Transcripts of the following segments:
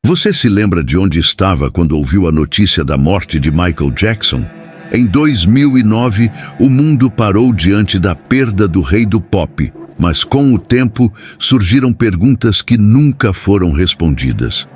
Você se lembra de onde estava quando ouviu a notícia da morte de Michael Jackson? Em 2009, o mundo parou diante da perda do rei do pop, mas com o tempo surgiram perguntas que nunca foram respondidas.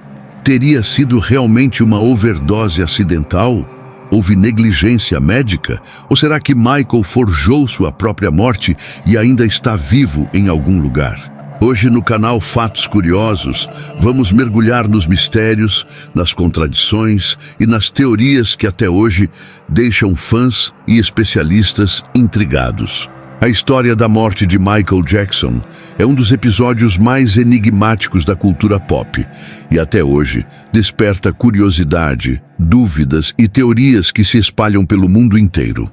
Teria sido realmente uma overdose acidental? Houve negligência médica? Ou será que Michael forjou sua própria morte e ainda está vivo em algum lugar? Hoje no canal Fatos Curiosos, vamos mergulhar nos mistérios, nas contradições e nas teorias que até hoje deixam fãs e especialistas intrigados. A história da morte de Michael Jackson é um dos episódios mais enigmáticos da cultura pop e até hoje desperta curiosidade, dúvidas e teorias que se espalham pelo mundo inteiro.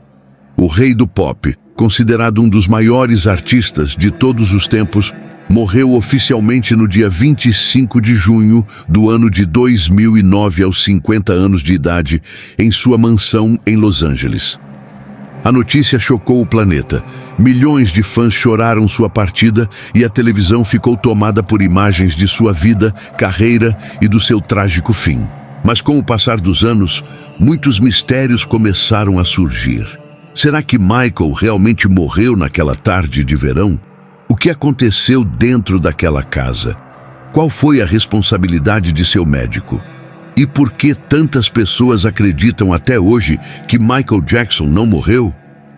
O rei do pop, considerado um dos maiores artistas de todos os tempos, morreu oficialmente no dia 25 de junho do ano de 2009 aos 50 anos de idade em sua mansão em Los Angeles. A notícia chocou o planeta. Milhões de fãs choraram sua partida e a televisão ficou tomada por imagens de sua vida, carreira e do seu trágico fim. Mas com o passar dos anos, muitos mistérios começaram a surgir. Será que Michael realmente morreu naquela tarde de verão? O que aconteceu dentro daquela casa? Qual foi a responsabilidade de seu médico? E por que tantas pessoas acreditam até hoje que Michael Jackson não morreu?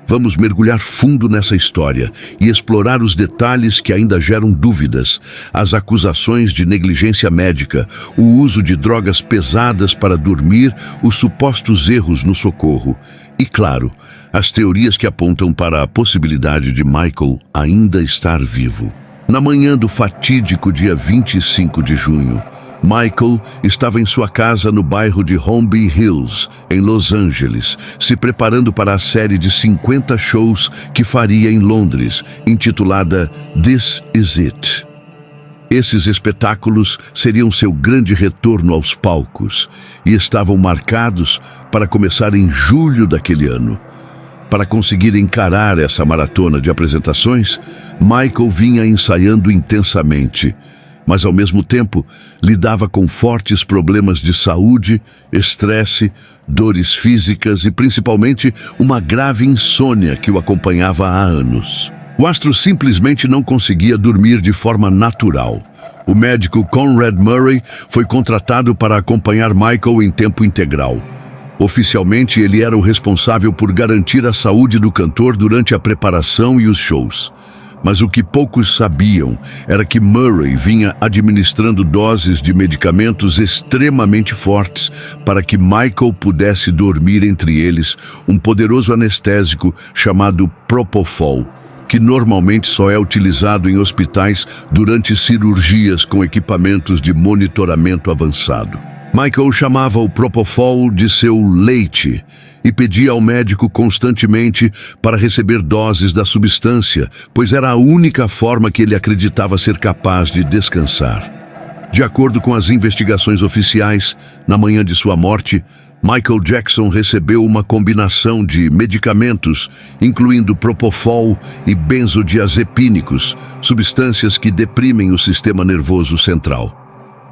Vamos mergulhar fundo nessa história e explorar os detalhes que ainda geram dúvidas, as acusações de negligência médica, o uso de drogas pesadas para dormir, os supostos erros no socorro e, claro, as teorias que apontam para a possibilidade de Michael ainda estar vivo. Na manhã do fatídico dia 25 de junho, Michael estava em sua casa no bairro de Holmby Hills, em Los Angeles, se preparando para a série de 50 shows que faria em Londres, intitulada This Is It. Esses espetáculos seriam seu grande retorno aos palcos e estavam marcados para começar em julho daquele ano. Para conseguir encarar essa maratona de apresentações, Michael vinha ensaiando intensamente, mas ao mesmo tempo lidava com fortes problemas de saúde, estresse, dores físicas e principalmente uma grave insônia que o acompanhava há anos. O astro simplesmente não conseguia dormir de forma natural. O médico Conrad Murray foi contratado para acompanhar Michael em tempo integral. Oficialmente, ele era o responsável por garantir a saúde do cantor durante a preparação e os shows. Mas o que poucos sabiam era que Murray vinha administrando doses de medicamentos extremamente fortes para que Michael pudesse dormir, entre eles um poderoso anestésico chamado Propofol, que normalmente só é utilizado em hospitais durante cirurgias com equipamentos de monitoramento avançado. Michael chamava o Propofol de seu leite e pedia ao médico constantemente para receber doses da substância, pois era a única forma que ele acreditava ser capaz de descansar. De acordo com as investigações oficiais, na manhã de sua morte, Michael Jackson recebeu uma combinação de medicamentos, incluindo Propofol e benzodiazepínicos, substâncias que deprimem o sistema nervoso central.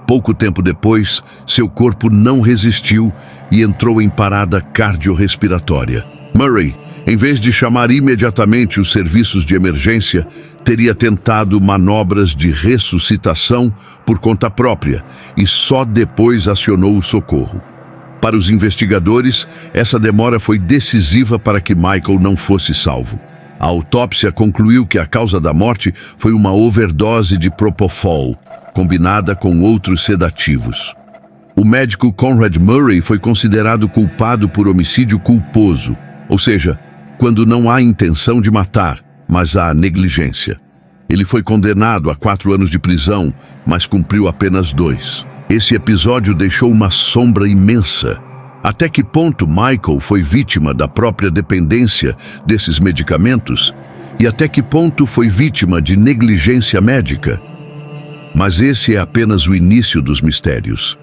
Pouco tempo depois, seu corpo não resistiu e entrou em parada cardiorrespiratória. Murray, em vez de chamar imediatamente os serviços de emergência, teria tentado manobras de ressuscitação por conta própria e só depois acionou o socorro. Para os investigadores, essa demora foi decisiva para que Michael não fosse salvo. A autópsia concluiu que a causa da morte foi uma overdose de Propofol, combinada com outros sedativos. O médico Conrad Murray foi considerado culpado por homicídio culposo, ou seja, quando não há intenção de matar, mas há negligência. Ele foi condenado a 4 anos de prisão, mas cumpriu apenas 2. Esse episódio deixou uma sombra imensa. Até que ponto Michael foi vítima da própria dependência desses medicamentos? E até que ponto foi vítima de negligência médica? Mas esse é apenas o início dos mistérios.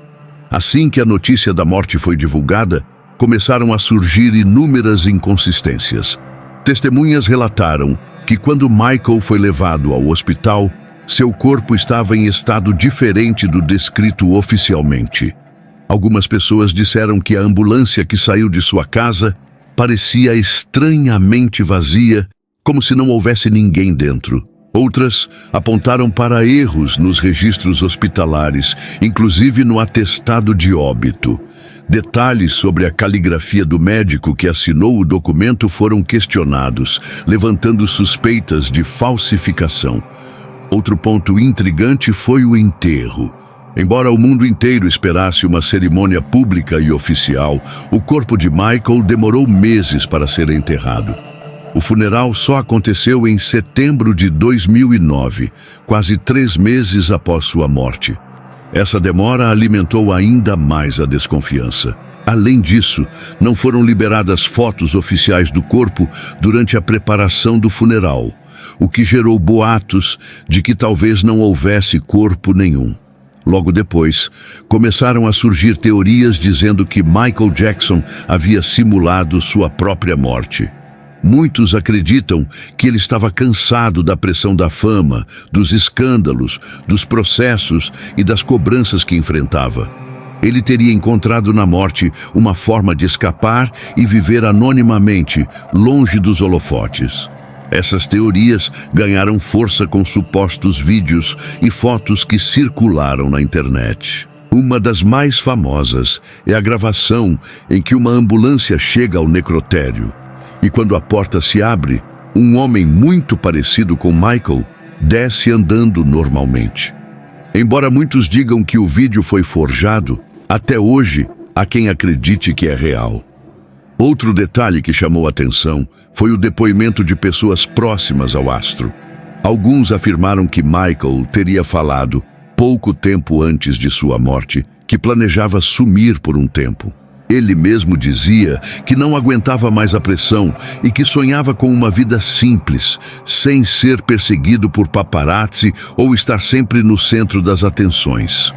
Assim que a notícia da morte foi divulgada, começaram a surgir inúmeras inconsistências. Testemunhas relataram que quando Michael foi levado ao hospital, Seu corpo estava em estado diferente do descrito oficialmente. Algumas pessoas disseram que a ambulância que saiu de sua casa parecia estranhamente vazia, como se não houvesse ninguém dentro. Outras apontaram para erros nos registros hospitalares, inclusive no atestado de óbito. Detalhes sobre a caligrafia do médico que assinou o documento foram questionados, levantando suspeitas de falsificação. Outro ponto intrigante foi o enterro. Embora o mundo inteiro esperasse uma cerimônia pública e oficial, o corpo de Michael demorou meses para ser enterrado. O funeral só aconteceu em setembro de 2009, quase 3 meses após sua morte. Essa demora alimentou ainda mais a desconfiança. Além disso, não foram liberadas fotos oficiais do corpo durante a preparação do funeral, o que gerou boatos de que talvez não houvesse corpo nenhum. Logo depois, começaram a surgir teorias dizendo que Michael Jackson havia simulado sua própria morte. Muitos acreditam que ele estava cansado da pressão da fama, dos escândalos, dos processos e das cobranças que enfrentava. Ele teria encontrado na morte uma forma de escapar e viver anonimamente, longe dos holofotes. Essas teorias ganharam força com supostos vídeos e fotos que circularam na internet. Uma das mais famosas é a gravação em que uma ambulância chega ao necrotério. E quando a porta se abre, um homem muito parecido com Michael desce andando normalmente. Embora muitos digam que o vídeo foi forjado, até hoje há quem acredite que é real. Outro detalhe que chamou a atenção foi o depoimento de pessoas próximas ao astro. Alguns afirmaram que Michael teria falado, pouco tempo antes de sua morte, que planejava sumir por um tempo. Ele mesmo dizia que não aguentava mais a pressão e que sonhava com uma vida simples, sem ser perseguido por paparazzi ou estar sempre no centro das atenções.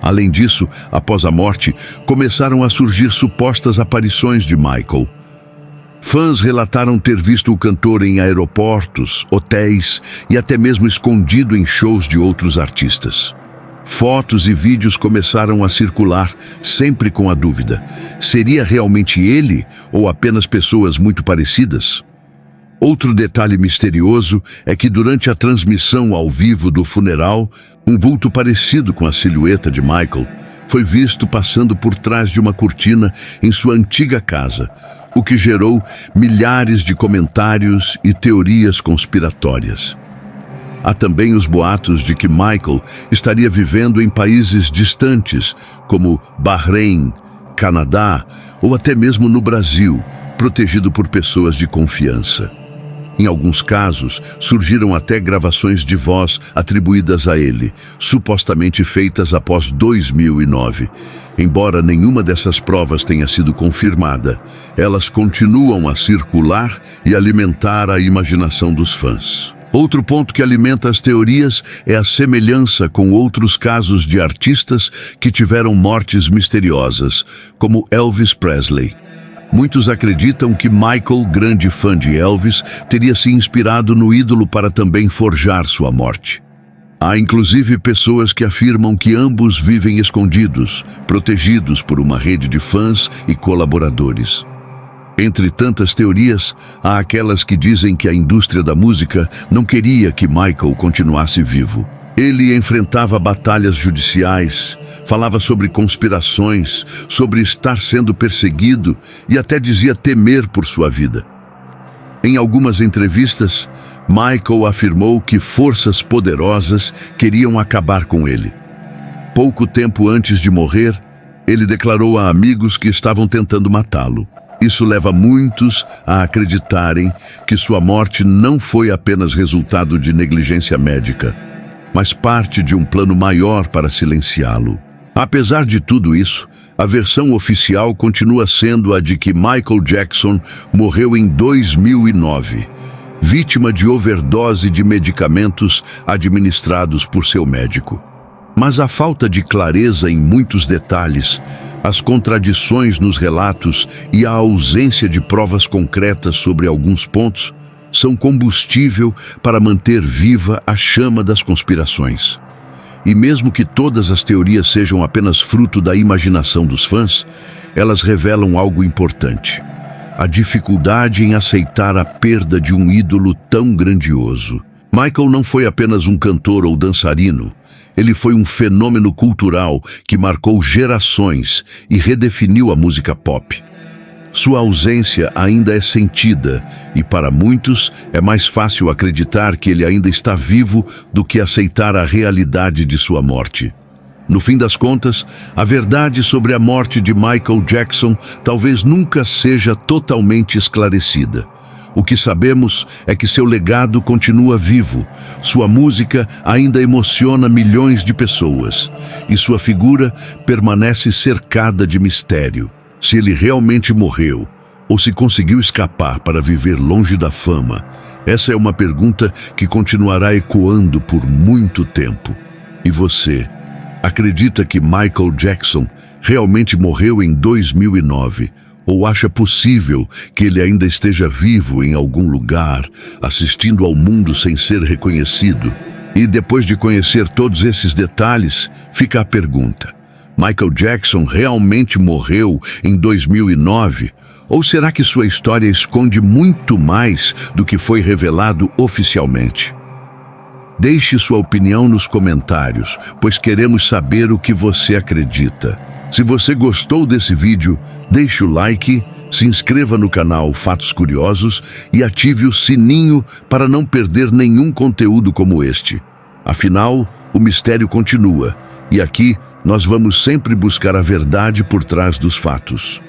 Além disso, após a morte, começaram a surgir supostas aparições de Michael. Fãs relataram ter visto o cantor em aeroportos, hotéis e até mesmo escondido em shows de outros artistas. Fotos e vídeos começaram a circular, sempre com a dúvida: seria realmente ele ou apenas pessoas muito parecidas? Outro detalhe misterioso é que durante a transmissão ao vivo do funeral, um vulto parecido com a silhueta de Michael foi visto passando por trás de uma cortina em sua antiga casa, o que gerou milhares de comentários e teorias conspiratórias. Há também os boatos de que Michael estaria vivendo em países distantes, como Bahrein, Canadá ou até mesmo no Brasil, protegido por pessoas de confiança. Em alguns casos, surgiram até gravações de voz atribuídas a ele, supostamente feitas após 2009. Embora nenhuma dessas provas tenha sido confirmada, elas continuam a circular e alimentar a imaginação dos fãs. Outro ponto que alimenta as teorias é a semelhança com outros casos de artistas que tiveram mortes misteriosas, como Elvis Presley. Muitos acreditam que Michael, grande fã de Elvis, teria se inspirado no ídolo para também forjar sua morte. Há inclusive pessoas que afirmam que ambos vivem escondidos, protegidos por uma rede de fãs e colaboradores. Entre tantas teorias, há aquelas que dizem que a indústria da música não queria que Michael continuasse vivo. Ele enfrentava batalhas judiciais, falava sobre conspirações, sobre estar sendo perseguido e até dizia temer por sua vida. Em algumas entrevistas, Michael afirmou que forças poderosas queriam acabar com ele. Pouco tempo antes de morrer, ele declarou a amigos que estavam tentando matá-lo. Isso leva muitos a acreditarem que sua morte não foi apenas resultado de negligência médica, mas parte de um plano maior para silenciá-lo. Apesar de tudo isso, a versão oficial continua sendo a de que Michael Jackson morreu em 2009, vítima de overdose de medicamentos administrados por seu médico. Mas a falta de clareza em muitos detalhes, as contradições nos relatos e a ausência de provas concretas sobre alguns pontos são combustível para manter viva a chama das conspirações. E mesmo que todas as teorias sejam apenas fruto da imaginação dos fãs, elas revelam algo importante: a dificuldade em aceitar a perda de um ídolo tão grandioso. Michael não foi apenas um cantor ou dançarino, ele foi um fenômeno cultural que marcou gerações e redefiniu a música pop. Sua ausência ainda é sentida e, para muitos, é mais fácil acreditar que ele ainda está vivo do que aceitar a realidade de sua morte. No fim das contas, a verdade sobre a morte de Michael Jackson talvez nunca seja totalmente esclarecida. O que sabemos é que seu legado continua vivo, sua música ainda emociona milhões de pessoas e sua figura permanece cercada de mistério. Se ele realmente morreu ou se conseguiu escapar para viver longe da fama, essa é uma pergunta que continuará ecoando por muito tempo. E você, acredita que Michael Jackson realmente morreu em 2009? Ou acha possível que ele ainda esteja vivo em algum lugar, assistindo ao mundo sem ser reconhecido? E depois de conhecer todos esses detalhes, fica a pergunta: Michael Jackson realmente morreu em 2009? Ou será que sua história esconde muito mais do que foi revelado oficialmente? Deixe sua opinião nos comentários, pois queremos saber o que você acredita. Se você gostou desse vídeo, deixe o like, se inscreva no canal Fatos Curiosos e ative o sininho para não perder nenhum conteúdo como este. Afinal, o mistério continua, e aqui nós vamos sempre buscar a verdade por trás dos fatos.